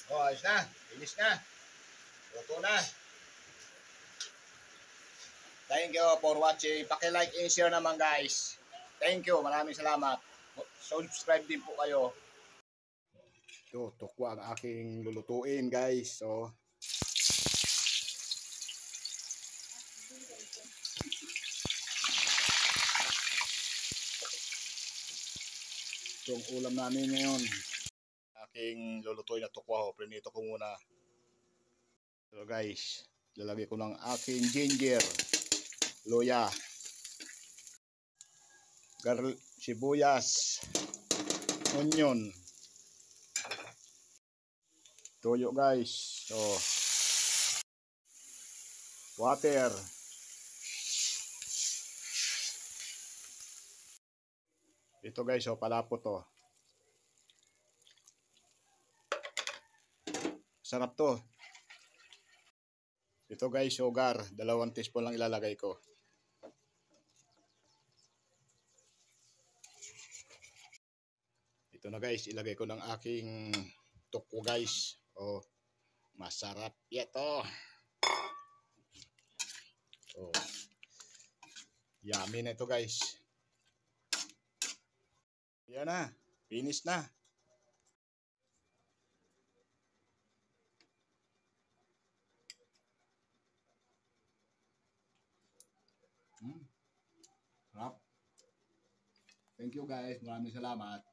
Oh, ayos na. Finish na. Luto na. Thank you for watching. Paki-like and share naman guys. Thank you. Maraming salamat. Subscribe din po kayo. Ito, tukwa ang aking lulutuin guys. So, itong ulam namin ngayon. Aking lulutuin na tukwa ho. Prinito ko muna. So guys, lalagay ko ng aking ginger, luya, sibuyas, onion, toyo guys. So, water. Ito guys, so palapot to. Sarap to. Ito guys, sugar. 2 teaspoon lang ilalagay ko. Ito na guys, ilagay ko ng aking tukwa guys. Oh, masarap ito. Oh, yummy na ito guys. Yan na, finish na. Sarap. Thank you guys, maraming salamat.